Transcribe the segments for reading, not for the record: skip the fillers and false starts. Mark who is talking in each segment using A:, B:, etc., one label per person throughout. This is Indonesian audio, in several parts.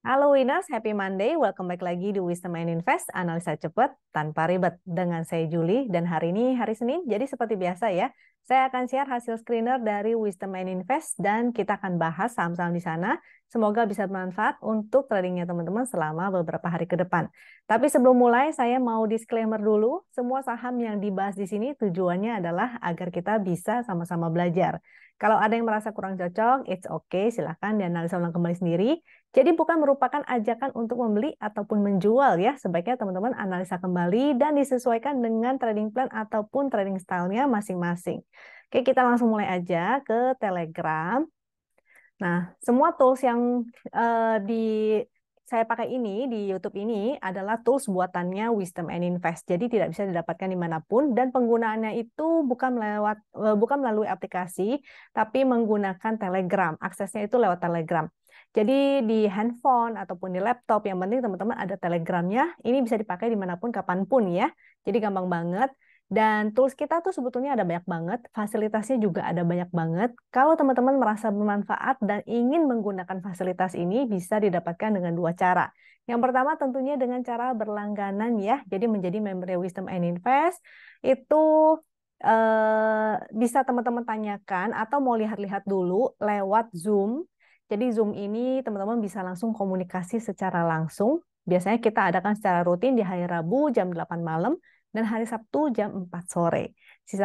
A: Halo Winners, Happy Monday. Welcome back lagi di Wisdom and Invest, analisa cepat tanpa ribet. Dengan saya Julie, dan hari ini hari Senin, jadi seperti biasa ya, saya akan share hasil screener dari Wisdom and Invest dan kita akan bahas saham-saham di sana. Semoga bisa bermanfaat untuk tradingnya teman-teman selama beberapa hari ke depan. Tapi sebelum mulai, saya mau disclaimer dulu, semua saham yang dibahas di sini tujuannya adalah agar kita bisa sama-sama belajar. Kalau ada yang merasa kurang cocok, it's okay, silahkan dianalisa ulang kembali sendiri. Jadi bukan merupakan ajakan untuk membeli ataupun menjual ya. Sebaiknya teman-teman analisa kembali dan disesuaikan dengan trading plan ataupun trading style-nya masing-masing. Oke, kita langsung mulai aja ke Telegram. Nah, semua tools yang di saya pakai ini di YouTube ini adalah tools buatannya Wisdom and Invest. Jadi tidak bisa didapatkan dimanapun dan penggunaannya itu bukan melalui aplikasi, tapi menggunakan Telegram. Aksesnya itu lewat Telegram. Jadi di handphone ataupun di laptop, yang penting teman-teman ada Telegramnya. Ini bisa dipakai dimanapun, kapanpun ya. Jadi gampang banget. Dan tools kita tuh sebetulnya ada banyak banget, fasilitasnya juga ada banyak banget. Kalau teman-teman merasa bermanfaat dan ingin menggunakan fasilitas ini, bisa didapatkan dengan dua cara. Yang pertama tentunya dengan cara berlangganan ya, jadi menjadi member Wisdom and Invest. Itu bisa teman-teman tanyakan atau mau lihat-lihat dulu lewat Zoom. Jadi Zoom ini teman-teman bisa langsung komunikasi secara langsung. Biasanya kita adakan secara rutin di hari Rabu jam 8 malam dan hari Sabtu jam 4 sore.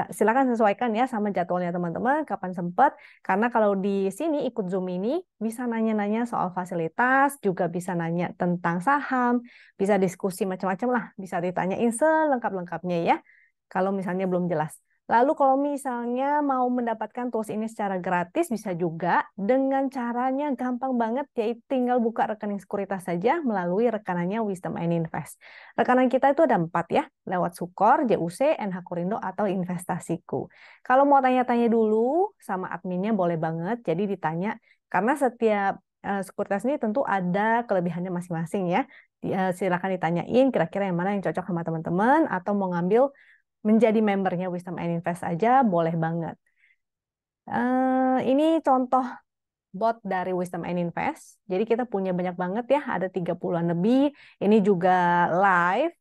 A: Silakan sesuaikan ya sama jadwalnya teman-teman, kapan sempat. Karena kalau di sini ikut Zoom ini, bisa nanya-nanya soal fasilitas, juga bisa nanya tentang saham, bisa diskusi macam-macam lah, bisa ditanyain selengkap-lengkapnya ya, kalau misalnya belum jelas. Lalu kalau misalnya mau mendapatkan tools ini secara gratis, bisa juga dengan caranya gampang banget, yaitu tinggal buka rekening sekuritas saja melalui rekanannya Wisdom and Invest. Rekanan kita itu ada 4 ya, lewat Sukor, JUC, NH Korindo, atau Investasiku. Kalau mau tanya-tanya dulu sama adminnya boleh banget, jadi ditanya, karena setiap sekuritas ini tentu ada kelebihannya masing-masing ya. Silakan ditanyain kira-kira yang mana yang cocok sama teman-teman, atau mau ngambil menjadi membernya Wisdom and Invest aja boleh banget. Ini contoh bot dari Wisdom and Invest. Jadi kita punya banyak banget ya, ada 30-an lebih. Ini juga live,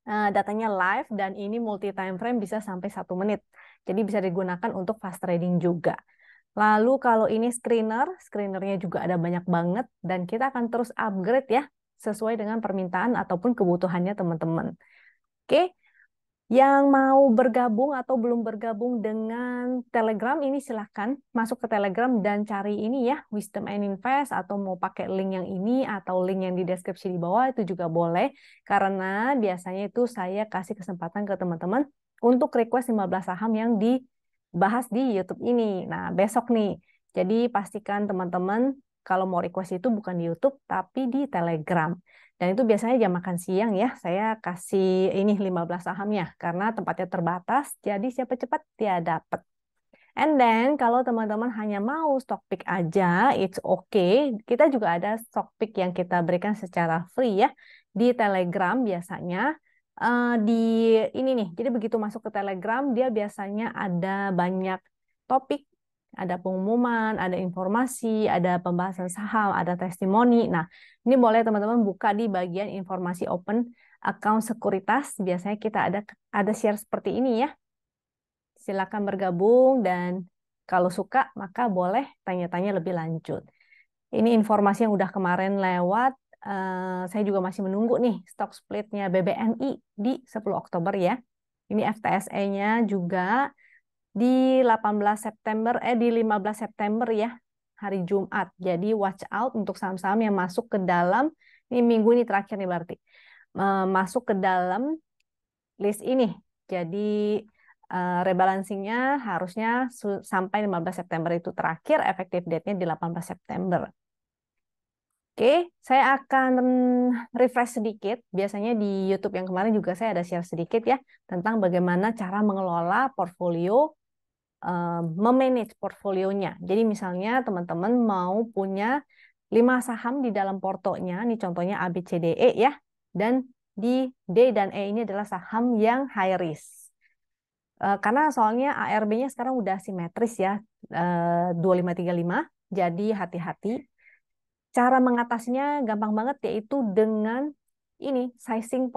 A: datanya live dan ini multi time frame bisa sampai 1 menit. Jadi bisa digunakan untuk fast trading juga. Lalu kalau ini screenernya juga ada banyak banget dan kita akan terus upgrade ya sesuai dengan permintaan ataupun kebutuhannya teman-teman. Oke. Yang mau bergabung atau belum bergabung dengan Telegram ini silahkan masuk ke Telegram dan cari ini ya, Wisdom and Invest, atau mau pakai link yang ini atau link yang di deskripsi di bawah itu juga boleh, karena biasanya itu saya kasih kesempatan ke teman-teman untuk request 15 saham yang dibahas di YouTube ini. Nah, besok nih. Jadi pastikan teman-teman kalau mau request itu bukan di YouTube tapi di Telegram. Dan itu biasanya jam makan siang ya, saya kasih ini 15 sahamnya, karena tempatnya terbatas, jadi siapa cepat dia dapat. And then, kalau teman-teman hanya mau stock pick aja, it's okay. Kita juga ada stock pick yang kita berikan secara free ya, di Telegram biasanya. Di ini nih, jadi begitu masuk ke Telegram, dia biasanya ada banyak topik, ada pengumuman, ada informasi, ada pembahasan saham, ada testimoni. Nah, ini boleh teman-teman buka di bagian informasi open account sekuritas. Biasanya kita ada share seperti ini ya. Silakan bergabung dan kalau suka maka boleh tanya-tanya lebih lanjut. Ini informasi yang udah kemarin lewat. Saya juga masih menunggu nih stock splitnya BBNI di 10 Oktober ya. Ini FTSE-nya juga di 18 September, di 15 September ya, hari Jumat. Jadi watch out untuk saham-saham yang masuk ke dalam, ini minggu ini terakhir nih berarti, masuk ke dalam list ini. Jadi rebalancingnya harusnya sampai 15 September itu terakhir, efektif date-nya di 18 September. Oke, saya akan refresh sedikit. Biasanya di YouTube yang kemarin juga saya ada share sedikit ya, tentang bagaimana cara mengelola portfolio, memanage portfolionya. Jadi misalnya teman-teman mau punya 5 saham di dalam portonya, ini contohnya A, B, C, D, E ya, dan di D dan E ini adalah saham yang high risk. Karena soalnya ARB-nya sekarang udah simetris ya, 2535, jadi hati-hati. Cara mengatasinya gampang banget, yaitu dengan ini sizing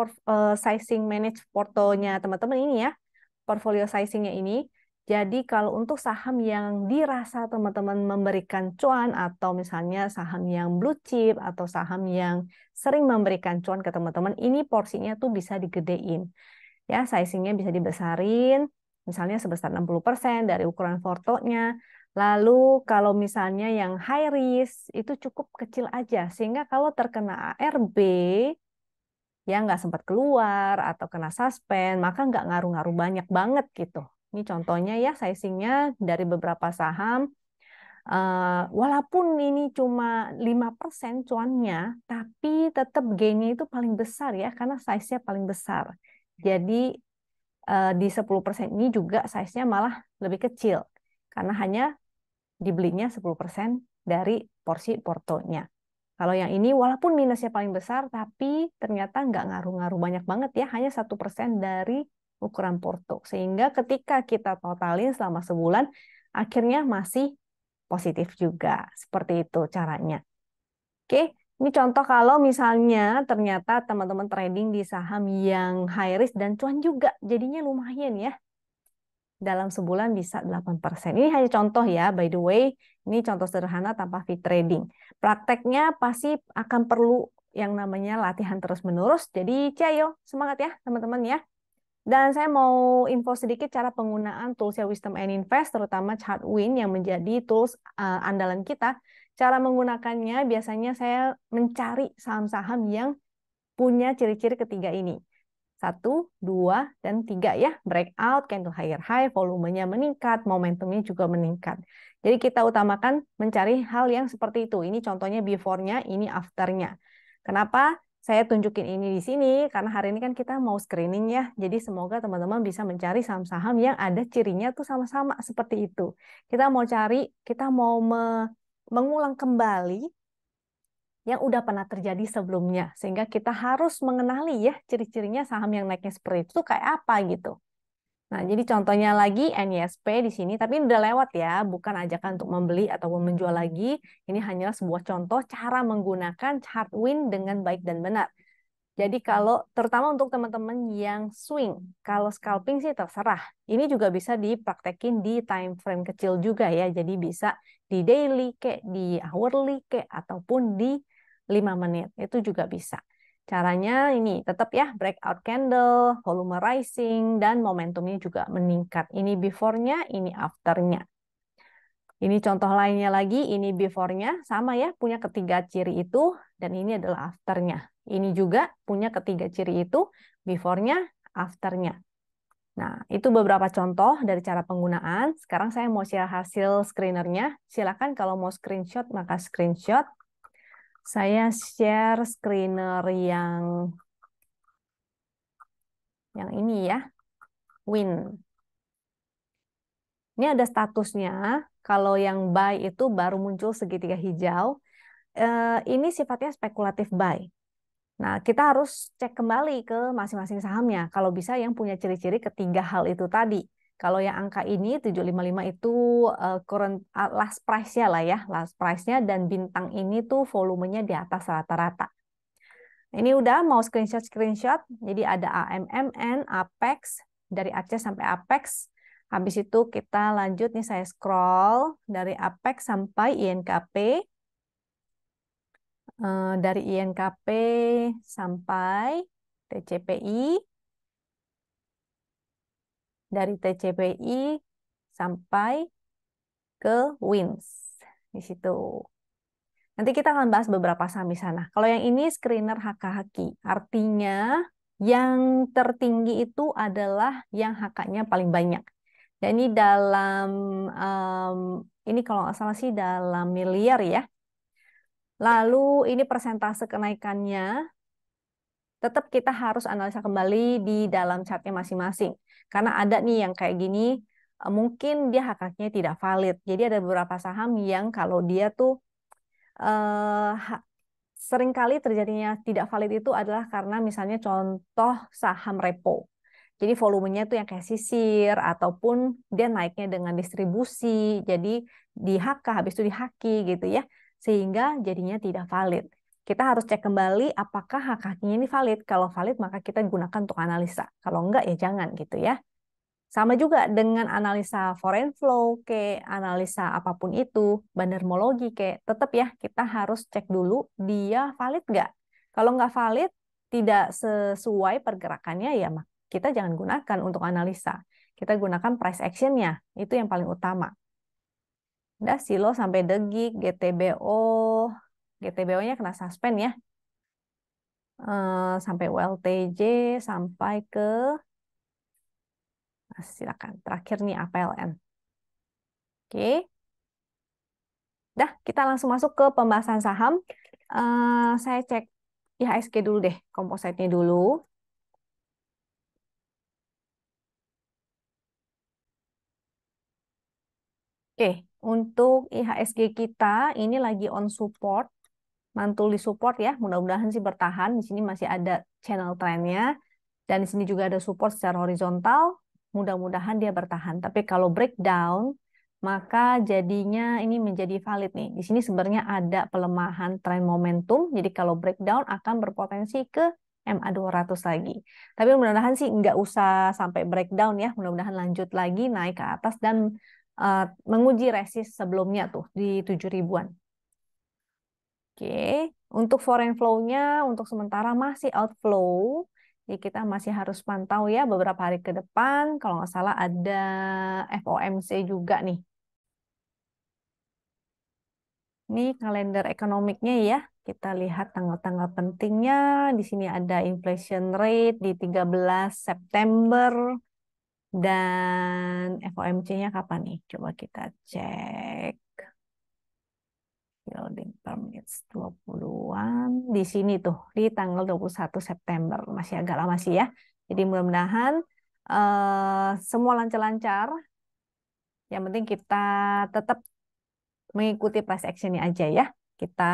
A: manage portonya teman-teman ini ya, portfolio sizingnya ini. Jadi kalau untuk saham yang dirasa teman-teman memberikan cuan, atau misalnya saham yang blue chip atau saham yang sering memberikan cuan ke teman-teman, ini porsinya tuh bisa digedein. Ya, sizingnya bisa dibesarin, misalnya sebesar 60% dari ukuran portonya. Lalu kalau misalnya yang high risk itu cukup kecil aja, sehingga kalau terkena ARB yang nggak sempat keluar atau kena suspend, maka nggak ngaruh-ngaruh banyak banget gitu. Ini contohnya ya, sizingnya dari beberapa saham. Walaupun ini cuma 5% cuannya, tapi tetap gainnya itu paling besar ya, karena size-nya paling besar. Jadi di 10% ini juga size-nya malah lebih kecil, karena hanya dibelinya 10% dari porsi portonya. Kalau yang ini walaupun minusnya paling besar, tapi ternyata nggak ngaruh-ngaruh banyak banget ya, hanya 1% dari ukuran porto. Sehingga ketika kita totalin selama sebulan, akhirnya masih positif juga. Seperti itu caranya. Oke, ini contoh kalau misalnya ternyata teman-teman trading di saham yang high risk dan cuan juga, jadinya lumayan ya. Dalam sebulan bisa 8%. Ini hanya contoh ya, by the way. Ini contoh sederhana tanpa fee trading. Prakteknya pasti akan perlu yang namanya latihan terus-menerus. Jadi, ciao, semangat ya teman-teman ya. Dan saya mau info sedikit cara penggunaan tools Wisdom and Invest, terutama Chartwin yang menjadi tools andalan kita. Cara menggunakannya biasanya saya mencari saham-saham yang punya ciri-ciri ketiga ini. 1, 2, dan 3 ya. Breakout, candle higher high, volumenya meningkat, momentumnya juga meningkat. Jadi kita utamakan mencari hal yang seperti itu. Ini contohnya before-nya, ini after-nya. Kenapa saya tunjukin ini di sini? Karena hari ini kan kita mau screening ya. Jadi semoga teman-teman bisa mencari saham-saham yang ada cirinya tuh sama-sama seperti itu. Kita mau cari, kita mau mengulang kembali yang udah pernah terjadi sebelumnya. Sehingga kita harus mengenali ya ciri-cirinya saham yang naiknya seperti itu kayak apa gitu. Nah, jadi contohnya lagi NISP di sini, tapi ini udah lewat ya, bukan ajakan untuk membeli atau menjual lagi. Ini hanyalah sebuah contoh cara menggunakan Chartwin dengan baik dan benar. Jadi kalau terutama untuk teman-teman yang swing, kalau scalping sih terserah. Ini juga bisa dipraktekin di time frame kecil juga ya. Jadi bisa di daily kayak di hourly kayak ataupun di 5 menit. Itu juga bisa. Caranya ini tetap ya breakout candle, volume rising, dan momentumnya juga meningkat. Ini before-nya, ini after-nya. Ini contoh lainnya lagi, ini before-nya, sama ya, punya ketiga ciri itu, dan ini adalah after-nya. Ini juga punya ketiga ciri itu, before-nya, after-nya. Nah, itu beberapa contoh dari cara penggunaan. Sekarang saya mau share hasil screener-nya. Silakan kalau mau screenshot, maka screenshot. Saya share screener yang ini ya, win. Ini ada statusnya. Kalau yang buy itu baru muncul segitiga hijau. Ini sifatnya spekulatif buy. Nah, kita harus cek kembali ke masing-masing sahamnya. Kalau bisa yang punya ciri-ciri ketiga hal itu tadi. Kalau yang angka ini 755 itu current last price-nya lah ya, last price-nya, dan bintang ini tuh volumenya di atas rata-rata. Ini udah mau screenshot. Jadi ada AMMN, Apex, dari Aceh sampai Apex. Habis itu kita lanjut nih, saya scroll dari Apex sampai INKP. Dari INKP sampai TCPI. Dari TCPI sampai ke WINS. Di situ. Nanti kita akan bahas beberapa saham di sana. Kalau yang ini screener HK-HQ, artinya yang tertinggi itu adalah yang HK-nya paling banyak. Dan ini dalam, ini kalau nggak salah sih dalam miliar ya. Lalu ini persentase kenaikannya, tetap kita harus analisa kembali di dalam chartnya masing-masing. Karena ada nih yang kayak gini, mungkin dia HK-nya tidak valid. Jadi ada beberapa saham yang kalau dia tuh eh, seringkali terjadinya tidak valid itu adalah karena misalnya contoh saham repo. Jadi volumenya itu yang kayak sisir ataupun dia naiknya dengan distribusi. Jadi di HK habis itu di HQ gitu ya. sehingga jadinya tidak valid. Kita harus cek kembali apakah hak kakinya ini valid. Kalau valid maka kita gunakan untuk analisa. Kalau enggak ya jangan gitu ya. Sama juga dengan analisa foreign flow, ke analisa apapun itu, bandarmologi, ke tetap ya kita harus cek dulu dia valid nggak. Kalau nggak valid, tidak sesuai pergerakannya ya kita jangan gunakan untuk analisa. Kita gunakan price action-nya, itu yang paling utama. Udah silo sampai degik, GTBO, GTBO-nya kena suspend ya. Sampai WLTJ, sampai ke silakan. Terakhir nih APLN. Oke. Dah, kita langsung masuk ke pembahasan saham. Saya cek IHSG dulu deh, kompositnya dulu. Oke, untuk IHSG kita ini lagi on support, mantul di support ya. Mudah-mudahan sih bertahan. Di sini masih ada channel trennya. Dan di sini juga ada support secara horizontal. Mudah-mudahan dia bertahan. Tapi kalau breakdown, maka jadinya ini menjadi valid nih. Di sini sebenarnya ada pelemahan tren momentum. Jadi kalau breakdown akan berpotensi ke MA200 lagi. Tapi mudah-mudahan sih nggak usah sampai breakdown ya. Mudah-mudahan lanjut lagi naik ke atas dan menguji resist sebelumnya tuh di 7 ribuan. Oke, untuk foreign flow-nya untuk sementara masih outflow. Jadi kita masih harus pantau ya beberapa hari ke depan. Kalau nggak salah ada FOMC juga nih. Ini kalender ekonomiknya ya. Kita lihat tanggal-tanggal pentingnya. Di sini ada inflation rate di 13 September. Dan FOMC-nya kapan nih? Coba kita cek. Building permits 20-an. Di sini tuh, di tanggal 21 September. Masih agak lama sih ya. Jadi mudah-mudahan semua lancar-lancar. Yang penting kita tetap mengikuti price action-nya aja ya. Kita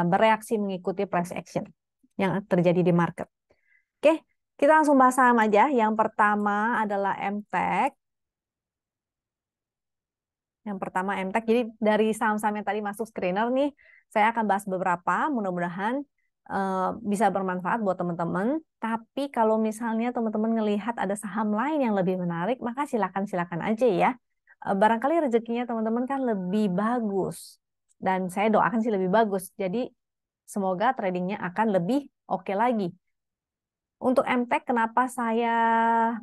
A: bereaksi mengikuti price action yang terjadi di market. Oke, kita langsung bahas saham aja. Yang pertama adalah MTEK. Yang pertama MTEK. Jadi dari saham-saham yang tadi masuk screener nih, saya akan bahas beberapa. Mudah-mudahan bisa bermanfaat buat teman-teman. Tapi kalau misalnya teman-teman ngelihat ada saham lain yang lebih menarik, maka silakan-silakan aja ya. Barangkali rezekinya teman-teman kan lebih bagus. Dan saya doakan sih lebih bagus. Jadi semoga tradingnya akan lebih oke lagi. Untuk MTEK, kenapa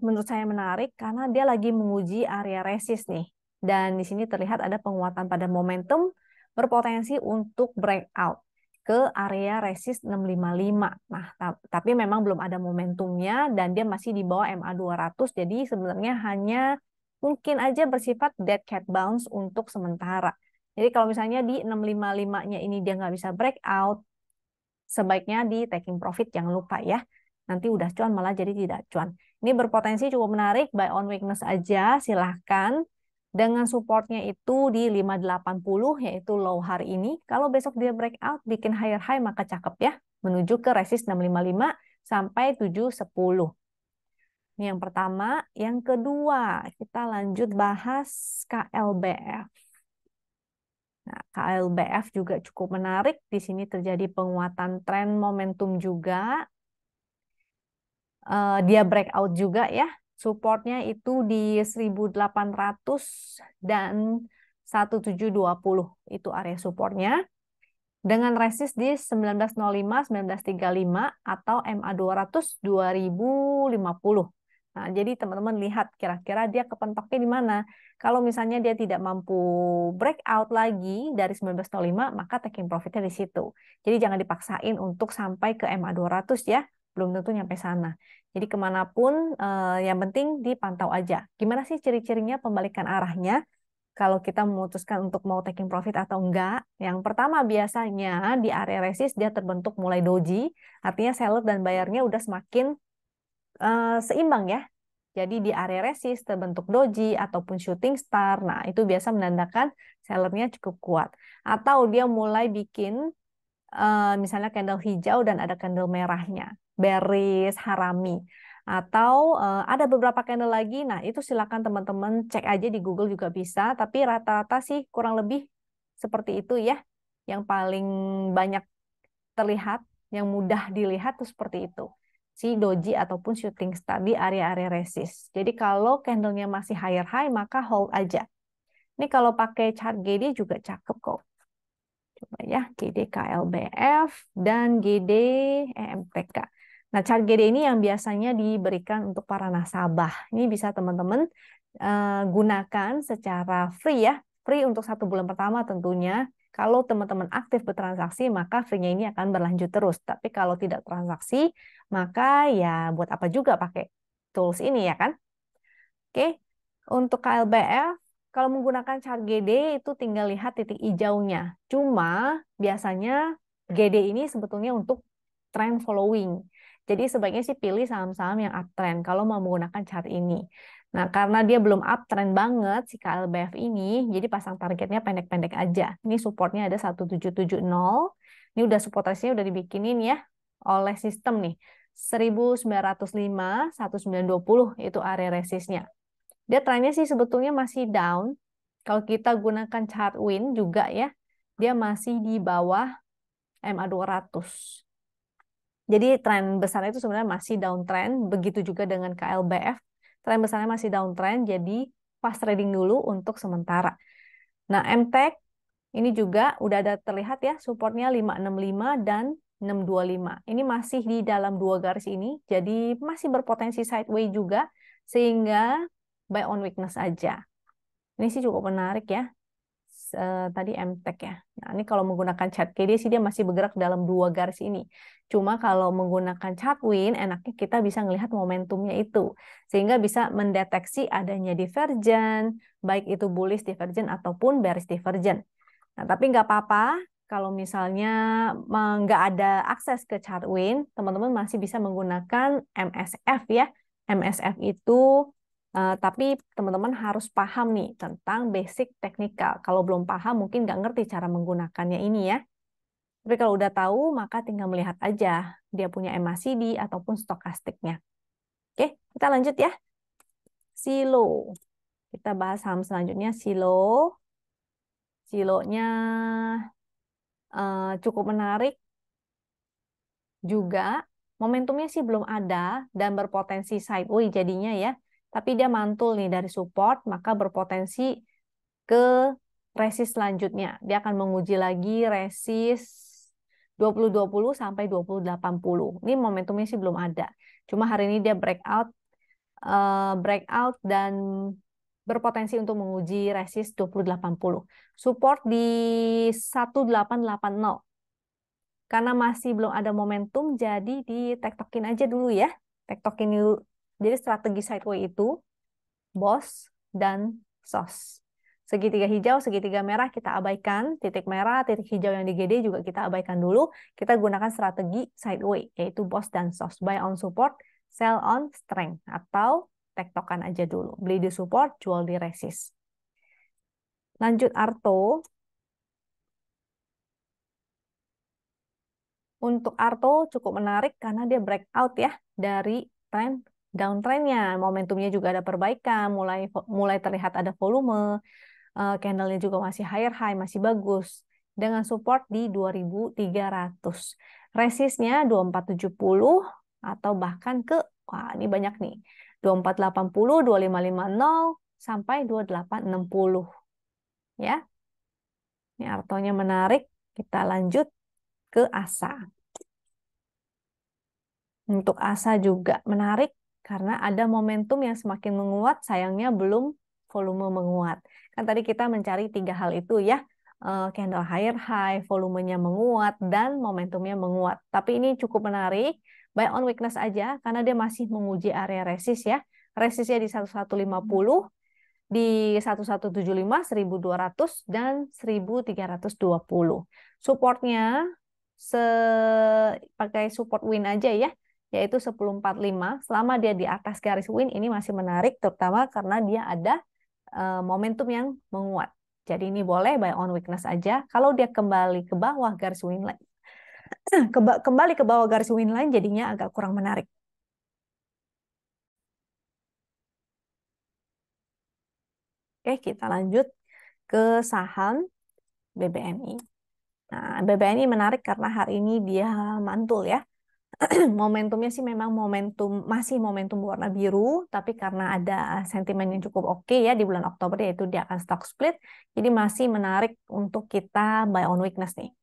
A: menurut saya menarik? Karena dia lagi menguji area resist nih. Dan di sini terlihat ada penguatan pada momentum berpotensi untuk breakout ke area resist 655. Nah, tapi memang belum ada momentumnya dan dia masih di bawah MA200. Jadi sebenarnya hanya mungkin aja bersifat dead cat bounce untuk sementara. Jadi kalau misalnya di 655-nya ini dia nggak bisa breakout, sebaiknya di taking profit, jangan lupa ya. Nanti udah cuan malah jadi tidak cuan. Ini berpotensi cukup menarik, buy on weakness aja, silahkan. Dengan supportnya itu di 580, yaitu low hari ini. Kalau besok dia breakout, bikin higher high, maka cakep ya. Menuju ke resist 655 sampai 710. Ini yang pertama. Yang kedua, kita lanjut bahas KLBF. Nah, KLBF juga cukup menarik. Di sini terjadi penguatan tren momentum juga. Dia breakout juga ya. Supportnya itu di 1800 dan 1720. Itu area supportnya. Dengan resist di 1905, 1935 atau MA200 2050. Nah, jadi teman-teman lihat kira-kira dia kepentoknya di mana. Kalau misalnya dia tidak mampu breakout lagi dari 1905, maka taking profitnya di situ. Jadi jangan dipaksain untuk sampai ke MA200 ya. Belum tentu nyampe sana. Jadi kemanapun, yang penting dipantau aja. Gimana sih ciri-cirinya pembalikan arahnya? Kalau kita memutuskan untuk mau taking profit atau enggak, yang pertama biasanya di area resist dia terbentuk mulai doji, artinya seller dan bayarnya udah semakin seimbang ya. Jadi di area resist terbentuk doji ataupun shooting star, nah itu biasa menandakan sellernya cukup kuat. Atau dia mulai bikin misalnya candle hijau dan ada candle merahnya, bearish, harami. Atau ada beberapa candle lagi, nah itu silakan teman-teman cek aja di Google juga bisa, tapi rata-rata sih kurang lebih seperti itu ya. yang paling banyak terlihat, yang mudah dilihat tuh seperti itu. Si doji ataupun shooting star di area-area resist. Jadi kalau candlenya masih higher high, maka hold aja. Ini kalau pakai chart GD juga cakep kok. Coba ya, GD KLBF dan GD EMTK. Nah, chart GD ini yang biasanya diberikan untuk para nasabah. Ini bisa teman-teman gunakan secara free ya. Free untuk 1 bulan pertama tentunya. Kalau teman-teman aktif bertransaksi, maka free-nya ini akan berlanjut terus. Tapi kalau tidak transaksi, maka ya buat apa juga pakai tools ini ya kan? Oke, untuk KLBF, kalau menggunakan chart GD itu tinggal lihat titik hijaunya. Cuma biasanya GD ini sebetulnya untuk trend following. Jadi sebaiknya sih pilih saham-saham yang uptrend kalau mau menggunakan chart ini. Nah, karena dia belum uptrend banget si KLBF ini, jadi pasang targetnya pendek-pendek aja. Ini supportnya ada 1770. Ini udah support resistnya udah dibikinin ya oleh sistem nih. 1905, 1920 itu area resistnya. Dia trennya sih sebetulnya masih down. Kalau kita gunakan chart Win juga ya, dia masih di bawah MA200. Jadi tren besar itu sebenarnya masih downtrend, begitu juga dengan KLBF. Tren besarnya masih downtrend, jadi fast trading dulu untuk sementara. Nah, MTEK ini juga udah ada terlihat ya, supportnya 565 dan 625. Ini masih di dalam dua garis ini, jadi masih berpotensi sideways juga, sehingga buy on weakness aja. Ini sih cukup menarik ya. Tadi MTEK ya. Nah, ini kalau menggunakan chart KD sih dia masih bergerak dalam dua garis ini. Cuma kalau menggunakan chart Win, enaknya kita bisa melihat momentumnya itu. Sehingga bisa mendeteksi adanya divergen, baik itu bullish divergen ataupun bearish divergen. Nah, tapi nggak apa-apa kalau misalnya nggak ada akses ke chart Win, teman-teman masih bisa menggunakan MSF ya. MSF itu tapi teman-teman harus paham nih tentang basic teknikal. Kalau belum paham mungkin nggak ngerti cara menggunakannya ini ya. Tapi kalau udah tahu maka tinggal melihat aja dia punya MACD ataupun stokastiknya. Oke, kita lanjut ya. Silo. Kita bahas saham selanjutnya Silo. Silonya cukup menarik juga. Momentumnya sih belum ada dan berpotensi sideways jadinya ya. Tapi dia mantul nih dari support, maka berpotensi ke resist selanjutnya. Dia akan menguji lagi resist 2020 sampai 2080. Ini momentumnya sih belum ada. Cuma hari ini dia breakout dan berpotensi untuk menguji resist 2080. Support di 1880. Karena masih belum ada momentum, jadi ditektokin aja dulu ya. Tektokin dulu. Jadi strategi sideways itu BOS dan SOS. Segitiga hijau, segitiga merah kita abaikan. Titik merah, titik hijau yang di GD juga kita abaikan dulu. Kita gunakan strategi sideways, yaitu BOS dan SOS. Buy on support, sell on strength. Atau tektokan aja dulu. Beli di support, jual di resist. Lanjut Arto. Untuk Arto cukup menarik karena dia breakout ya dari trend downtrendnya. Momentumnya juga ada perbaikan, mulai terlihat ada volume, candlenya juga masih higher high, masih bagus. Dengan support di 2300. Resistnya 2470 atau bahkan ke, wah ini banyak nih, 2480, 2550, sampai 2860. Ya, ini Artonya menarik. Kita lanjut ke ASA. Untuk ASA juga menarik karena ada momentum yang semakin menguat, sayangnya belum volume menguat. Kan tadi kita mencari 3 hal itu ya, candle higher high, volumenya menguat, dan momentumnya menguat. Tapi ini cukup menarik, buy on weakness aja karena dia masih menguji area resist ya. Resistnya di 1150, di 1175, 1200, dan 1320. Supportnya pakai support win aja ya, yaitu 1045. Selama dia di atas garis win ini masih menarik, terutama karena dia ada momentum yang menguat. Jadi ini boleh buy on weakness aja. Kalau dia kembali ke bawah garis win line, kembali ke bawah garis win line jadinya agak kurang menarik. Oke, kita lanjut ke saham BBNI. Nah, BBNI menarik karena hari ini dia mantul ya. Momentumnya sih memang masih momentum warna biru, tapi karena ada sentimen yang cukup oke ya di bulan Oktober, yaitu dia akan stock split, jadi masih menarik untuk kita buy on weakness nih.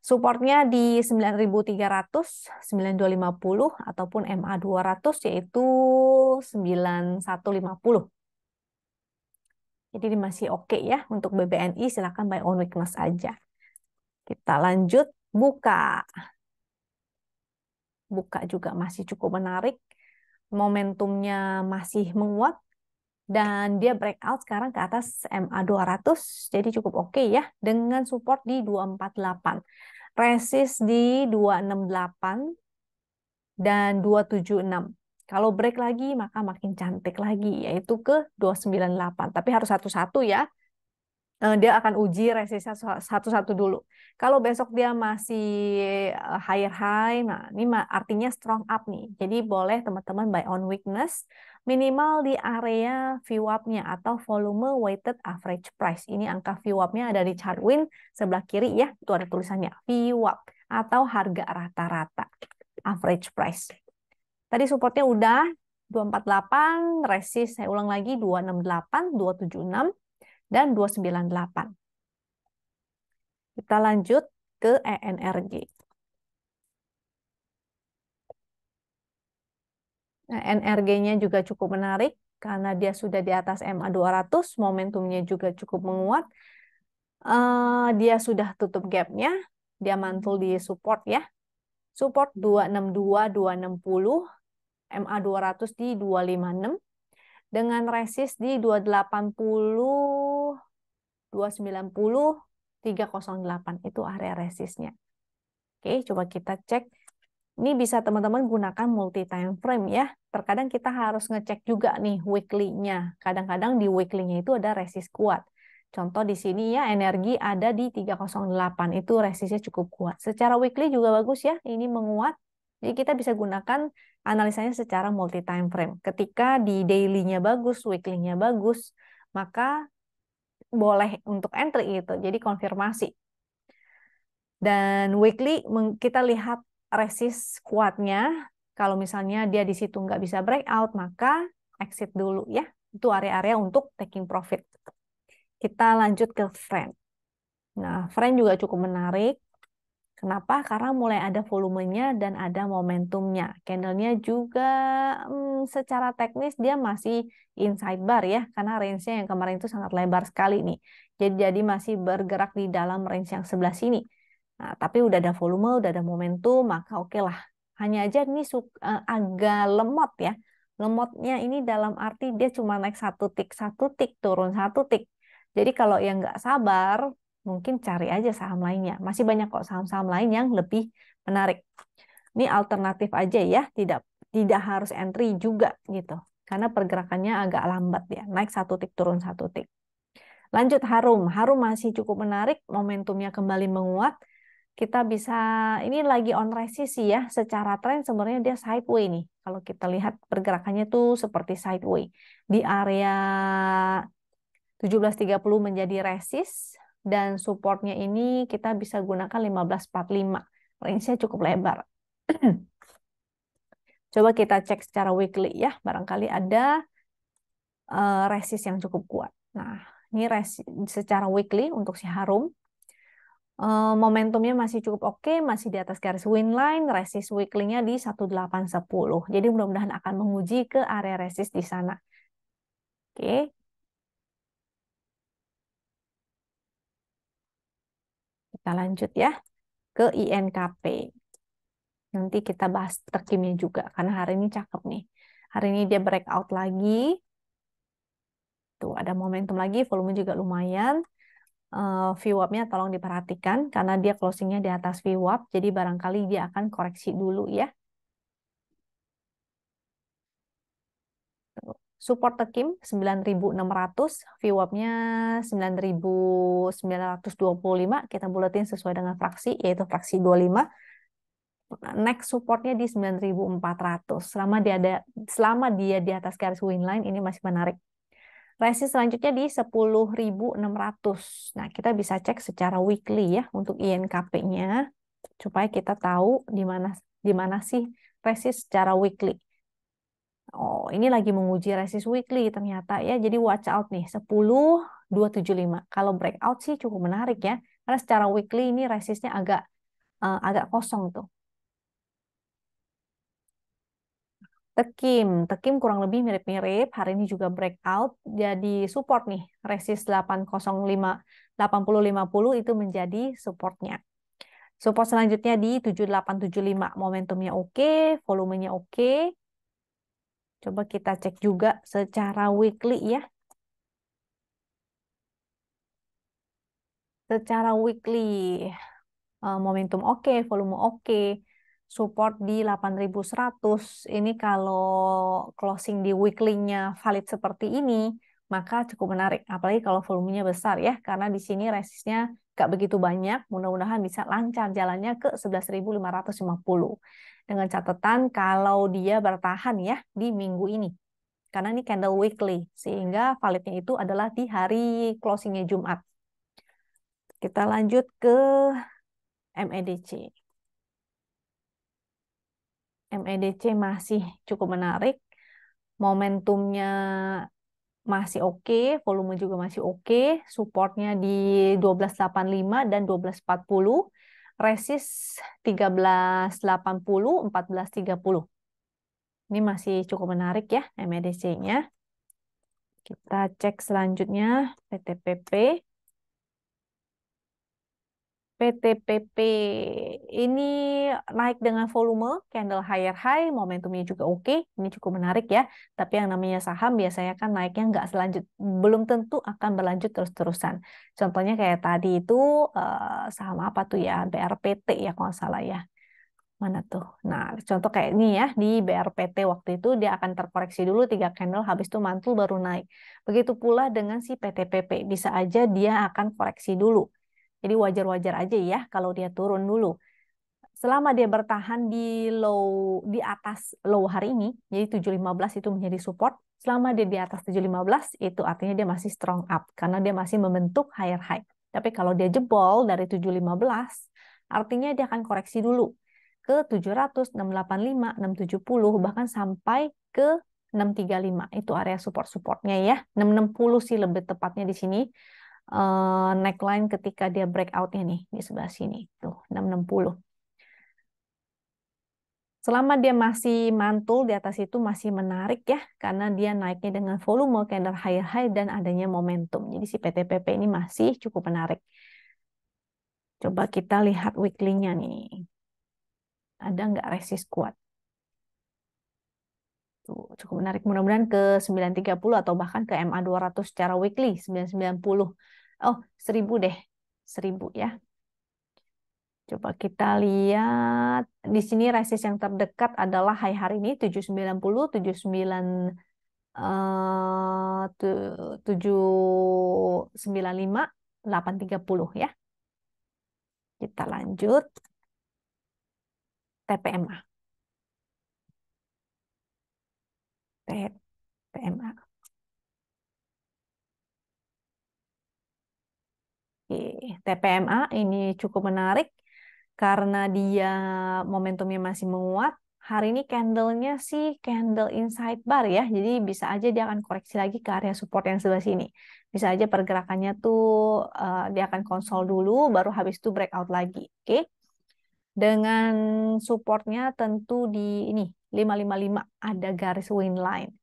A: Supportnya di 9.300, 9.250 ataupun MA 200 yaitu 9.150. Jadi ini masih oke ya untuk BBNI, silakan buy on weakness aja. Kita lanjut buka. Buka juga masih cukup menarik. Momentumnya masih menguat dan dia breakout sekarang ke atas MA 200. Jadi cukup oke ya dengan support di 248. Resist di 268 dan 276. Kalau break lagi maka makin cantik lagi yaitu ke 298. Tapi harus satu-satu ya. Dia akan uji resistnya satu-satu dulu. Kalau besok dia masih higher high, nah ini artinya strong up nih. Jadi boleh teman-teman buy on weakness minimal di area VWAP-nya atau volume weighted average price. Ini angka VWAP-nya ada di chart win sebelah kiri ya, itu ada tulisannya VWAP atau harga rata-rata average price. Tadi supportnya udah 248, resist saya ulang lagi 268, 276 dan 298. Kita lanjut ke ENRG. Nah, ENRG-nya juga cukup menarik karena dia sudah di atas MA 200, momentumnya juga cukup menguat. Dia sudah tutup gap-nya, dia mantul di support ya. Support 262, 260, MA 200 di 256, dengan resist di 280, 290, 308. Itu area resistnya. Oke, coba kita cek. Ini bisa teman-teman gunakan multi time frame ya. Terkadang kita harus ngecek juga nih weekly-nya. Kadang-kadang di weekly-nya itu ada resist kuat. Contoh di sini ya, energi ada di 308. Itu resistnya cukup kuat. Secara weekly juga bagus ya. Ini menguat. Jadi kita bisa gunakan analisanya secara multi time frame. Ketika di daily-nya bagus, weekly-nya bagus, maka boleh untuk entry gitu. Jadi konfirmasi. Dan weekly kita lihat resist kuatnya. Kalau misalnya dia di situ nggak bisa breakout, maka exit dulu ya. Itu area-area untuk taking profit. Kita lanjut ke friend. Nah, friend juga cukup menarik. Kenapa? Karena mulai ada volumenya dan ada momentumnya. Candlenya juga secara teknis dia masih inside bar ya, karena range-nya yang kemarin itu sangat lebar sekali nih. Jadi masih bergerak di dalam range yang sebelah sini. Nah, tapi udah ada volume, udah ada momentum, maka oke lah. Hanya aja ini agak lemot ya. Lemotnya ini dalam arti dia cuma naik satu tik, turun satu tik. Jadi kalau yang nggak sabar, mungkin cari aja saham lainnya. Masih banyak kok saham-saham lain yang lebih menarik. Ini alternatif aja ya, tidak harus entry juga gitu. Karena pergerakannya agak lambat ya, naik satu tik, turun satu tik. Lanjut Harum. Harum masih cukup menarik, momentumnya kembali menguat. Kita bisa, ini lagi on resisi ya, secara tren sebenarnya dia sideway nih. Kalau kita lihat pergerakannya tuh seperti sideway. Di area 17.30 menjadi resist, dan supportnya ini kita bisa gunakan 15.45. Range-nya cukup lebar. Coba kita cek secara weekly ya, barangkali ada resist yang cukup kuat. Nah, ini secara weekly untuk si Harum. Momentumnya masih cukup oke, masih di atas garis win line, resist weekly-nya di 1810. Jadi mudah-mudahan akan menguji ke area resist di sana. Oke. Kita lanjut ya ke INKP. Nanti kita bahas terkimnya juga karena hari ini cakep nih. Hari ini dia breakout lagi. Tuh ada momentum lagi, volume juga lumayan. VWAP-nya tolong diperhatikan karena dia closingnya di atas VWAP, jadi barangkali dia akan koreksi dulu ya. Support Tekim 9.600, VWAP-nya 9.925, kita buletin sesuai dengan fraksi, yaitu fraksi 25. Next supportnya di 9.400. Selama dia di atas garis win line, ini masih menarik. Resist selanjutnya di 10.600. Nah, kita bisa cek secara weekly ya untuk INKP-nya supaya kita tahu di mana sih resist secara weekly. Oh, ini lagi menguji resist weekly ternyata ya. Jadi watch out nih 10.275. Kalau breakout sih cukup menarik ya. Karena secara weekly ini resistnya agak kosong tuh. Tekim kurang lebih mirip-mirip. Hari ini juga breakout jadi support nih. Resist 805 8050 itu menjadi supportnya. Support selanjutnya di 7875. Momentumnya oke, volumenya oke. Coba kita cek juga secara weekly ya. Secara weekly momentum oke, volume oke, support di 8.100. Ini kalau closing di weekly-nya valid seperti ini, maka cukup menarik. Apalagi kalau volumenya besar ya, karena di sini resistnya nggak begitu banyak. Mudah-mudahan bisa lancar jalannya ke 11.550. Dengan catatan kalau dia bertahan ya di minggu ini. Karena ini candle weekly, sehingga validnya itu adalah di hari closingnya Jumat. Kita lanjut ke MEDC. MEDC masih cukup menarik, momentumnya masih oke, volume juga masih oke, supportnya di 1285 dan 1240, resist 1380, 1430. Ini masih cukup menarik ya MEDC-nya. Kita cek selanjutnya PTPP. PTPP ini naik dengan volume, candle higher high, momentumnya juga oke, ini cukup menarik ya. Tapi yang namanya saham biasanya kan naiknya nggak selanjut, belum tentu akan berlanjut terus-terusan. Contohnya kayak tadi itu saham apa tuh ya, BRPT ya kalau nggak salah ya. Mana tuh? Nah, contoh kayak ini ya, di BRPT waktu itu dia akan terkoreksi dulu 3 candle, habis itu mantul baru naik. Begitu pula dengan si PTPP, bisa aja dia akan koreksi dulu. Jadi wajar-wajar aja ya kalau dia turun dulu. Selama dia bertahan di atas low hari ini, jadi 715 itu menjadi support. Selama dia di atas 715 itu artinya dia masih strong up karena dia masih membentuk higher high. Tapi kalau dia jebol dari 715, artinya dia akan koreksi dulu ke 700, 685, 670 bahkan sampai ke 635. Itu area support-supportnya ya. 660 sih lebih tepatnya di sini neckline ketika dia breakoutnya nih di sebelah sini tuh 660. Selama dia masih mantul di atas itu masih menarik ya karena dia naiknya dengan volume candle high high dan adanya momentum. Jadi si PTPP ini masih cukup menarik. Coba kita lihat weekly-nya nih. Ada nggak resist kuat? Tuh, cukup menarik. Mudah-mudahan ke 930 atau bahkan ke MA 200 secara weekly 990. Oh, 1000 deh. 1000 ya. Coba kita lihat di sini resist yang terdekat adalah high hari ini 790, 79 795, 830 ya. Kita lanjut TPMA. TPMA. Oke, TPMA ini cukup menarik karena dia momentumnya masih menguat. Hari ini candlenya sih candle inside bar ya, jadi bisa aja dia akan koreksi lagi ke area support yang sebelah sini. Bisa aja pergerakannya tuh dia akan konsol dulu, baru habis itu breakout lagi. Oke, dengan supportnya tentu di ini 555 ada garis win line.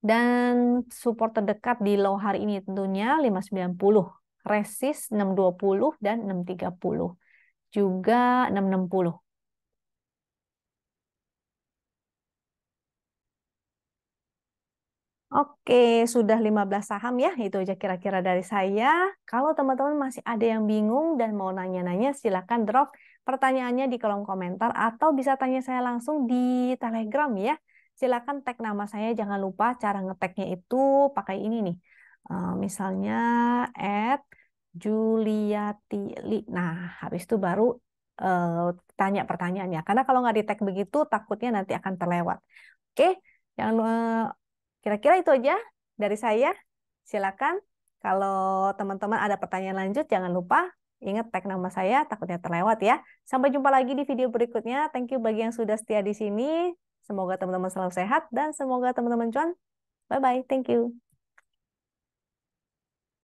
A: Dan support terdekat di low hari ini tentunya 590, resist 620 dan 630. Juga 660. Oke, sudah 15 saham ya. Itu aja kira-kira dari saya. Kalau teman-teman masih ada yang bingung dan mau nanya-nanya, silakan drop pertanyaannya di kolom komentar atau bisa tanya saya langsung di Telegram ya. Silakan tag nama saya. Jangan lupa cara ngeteknya itu pakai ini nih. Misalnya @Juliatili. Nah, habis itu baru eh, tanya pertanyaannya. Karena kalau nggak di tag begitu, takutnya nanti akan terlewat. Oke, jangan kira-kira itu aja dari saya. Silakan. Kalau teman-teman ada pertanyaan lanjut, jangan lupa ingat tag nama saya, takutnya terlewat ya. Sampai jumpa lagi di video berikutnya. Thank you bagi yang sudah setia di sini. Semoga teman-teman selalu sehat dan semoga teman-teman cuan. Bye-bye. Thank you.